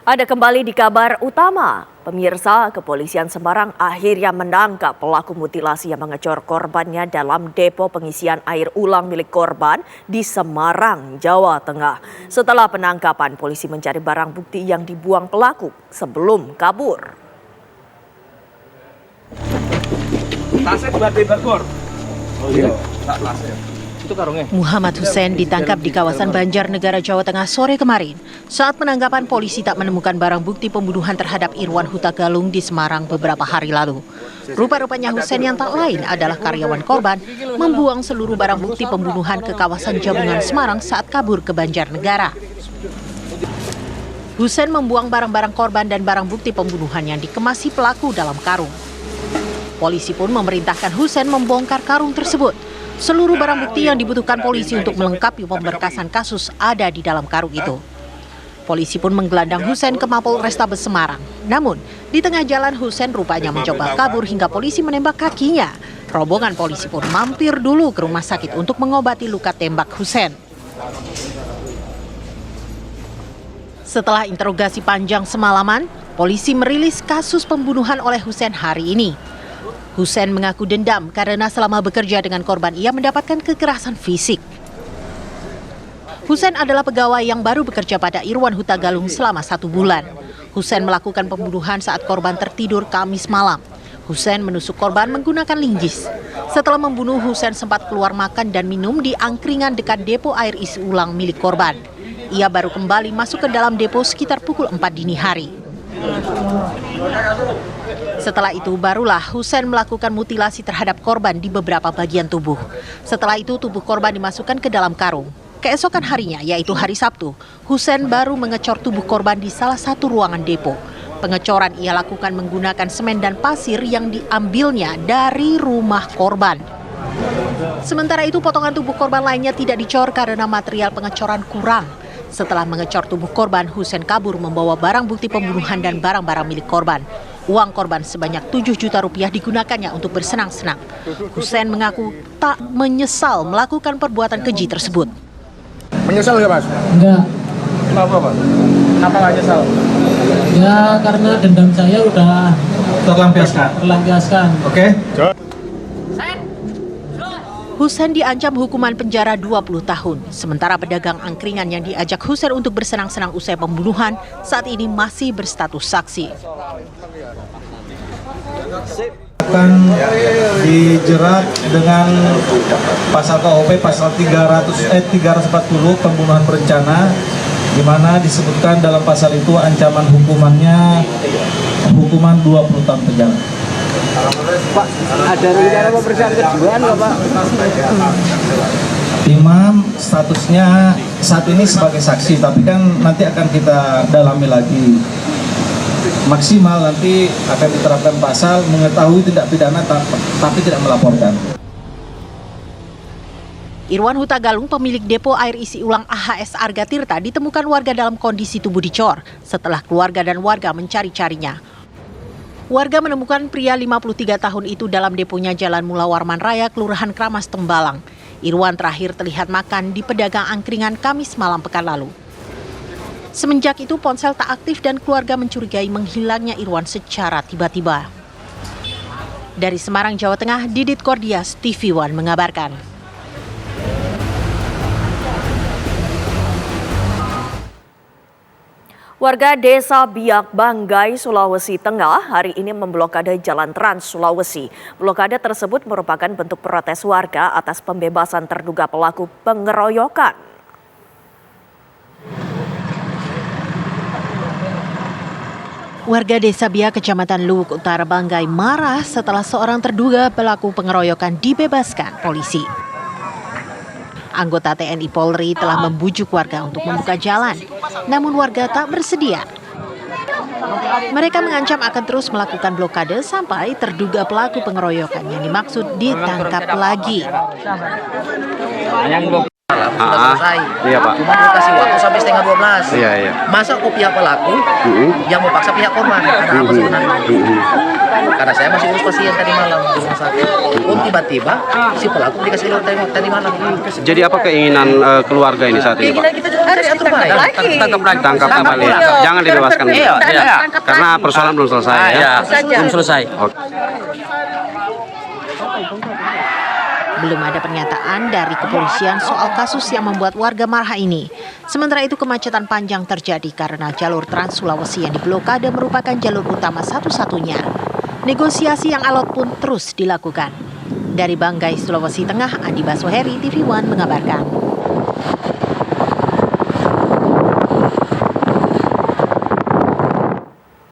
Ada kembali di kabar utama, pemirsa, kepolisian Semarang akhirnya menangkap pelaku mutilasi yang mengecor korbannya dalam depo pengisian air ulang milik korban di Semarang, Jawa Tengah. Setelah penangkapan, polisi mencari barang bukti yang dibuang pelaku sebelum kabur. Muhammad Hussein ditangkap di kawasan Banjarnegara, Jawa Tengah sore kemarin. Saat penangkapan, polisi tak menemukan barang bukti pembunuhan terhadap Irwan Huta Galung di Semarang beberapa hari lalu. Rupa-rupanya Hussein yang tak lain adalah karyawan korban membuang seluruh barang bukti pembunuhan ke kawasan Jabungan, Semarang saat kabur ke Banjarnegara. Hussein membuang barang-barang korban dan barang bukti pembunuhan yang dikemasi pelaku dalam karung. Polisi pun memerintahkan Hussein membongkar karung tersebut. Seluruh barang bukti yang dibutuhkan polisi untuk melengkapi pemberkasan kasus ada di dalam karung itu. Polisi pun menggelandang Hussein ke Mapol Restabes Semarang. Namun, di tengah jalan Hussein rupanya mencoba kabur hingga polisi menembak kakinya. Rombongan polisi pun mampir dulu ke rumah sakit untuk mengobati luka tembak Hussein. Setelah interogasi panjang semalaman, polisi merilis kasus pembunuhan oleh Hussein hari ini. Hussein mengaku dendam karena selama bekerja dengan korban ia mendapatkan kekerasan fisik. Hussein adalah pegawai yang baru bekerja pada Irwan Huta Galung selama 1 bulan. Hussein melakukan pembunuhan saat korban tertidur Kamis malam. Hussein menusuk korban menggunakan linggis. Setelah membunuh, Hussein sempat keluar makan dan minum di angkringan dekat depo air isi ulang milik korban. Ia baru kembali masuk ke dalam depo sekitar pukul 4 dini hari. Setelah itu barulah Hussein melakukan mutilasi terhadap korban di beberapa bagian tubuh. Setelah itu tubuh korban dimasukkan ke dalam karung. Keesokan harinya, yaitu hari Sabtu, Hussein baru mengecor tubuh korban di salah satu ruangan depo. Pengecoran ia lakukan menggunakan semen dan pasir yang diambilnya dari rumah korban. Sementara itu potongan tubuh korban lainnya tidak dicor karena material pengecoran kurang. Setelah mengecor tubuh korban, Hussein kabur membawa barang bukti pembunuhan dan barang-barang milik korban. Uang korban sebanyak 7 juta rupiah digunakannya untuk bersenang-senang. Hussein mengaku tak menyesal melakukan perbuatan keji tersebut. Menyesal nggak, Mas? Enggak. Kenapa, Pak? Kenapa nggak nyesal? Ya karena dendam saya udah terlampiaskan. Oke. Hussein diancam hukuman penjara 20 tahun. Sementara pedagang angkringan yang diajak Hussein untuk bersenang-senang usai pembunuhan saat ini masih berstatus saksi. Akan dijerat dengan pasal KUP pasal 340 pembunuhan berencana, di mana disebutkan dalam pasal itu ancaman hukumannya hukuman 20 tahun penjara. Pak, ada rencana pemeriksaan kejiwaan nggak, Pak? Imam statusnya saat ini sebagai saksi, tapi kan nanti akan kita dalami lagi. Maksimal nanti akan diterapkan pasal mengetahui tindak pidana tapi tidak melaporkan. Irwan Huta Galung, pemilik depo air isi ulang AHS Arga Tirta, ditemukan warga dalam kondisi tubuh dicor setelah keluarga dan warga mencari-carinya. Warga menemukan pria 53 tahun itu dalam deponya Jalan Mula Warman Raya, Kelurahan Kramas, Tembalang. Irwan terakhir terlihat makan di pedagang angkringan Kamis malam pekan lalu. Semenjak itu ponsel tak aktif dan keluarga mencurigai menghilangnya Irwan secara tiba-tiba. Dari Semarang, Jawa Tengah, Didit Kordias, TV One mengabarkan. Warga Desa Biak Banggai, Sulawesi Tengah hari ini memblokade Jalan Trans Sulawesi. Blokade tersebut merupakan bentuk protes warga atas pembebasan terduga pelaku pengeroyokan. Warga Desa Biak, Kecamatan Luwuk Utara, Banggai marah setelah seorang terduga pelaku pengeroyokan dibebaskan polisi. Anggota TNI Polri telah membujuk warga untuk membuka jalan, namun warga tak bersedia. Mereka mengancam akan terus melakukan blokade sampai terduga pelaku pengeroyokan yang dimaksud ditangkap lagi. Sudah selesai. Iya, Pak. Cuma dikasih waktu sampai setengah 12. Iya. Masa kok pihak pelaku yang memaksa pihak korban? Ada apa sebenarnya? Karena saya masih urus pasien tadi malam di rumah sakit. Oh, tiba-tiba si pelaku dikasih keluar tadi malam. Jadi apa keinginan keluarga ini saat ini, Pak? Keinginan kita juga harus atur baik. Tangkap kembali. Jangan dibebaskan. Karena persoalan belum selesai ya. Belum selesai. Belum ada pernyataan dari kepolisian soal kasus yang membuat warga marah ini. Sementara itu kemacetan panjang terjadi karena jalur Trans Sulawesi yang diblokade merupakan jalur utama satu-satunya. Negosiasi yang alot pun terus dilakukan. Dari Banggai, Sulawesi Tengah, Andi Baswaheri, TV One mengabarkan.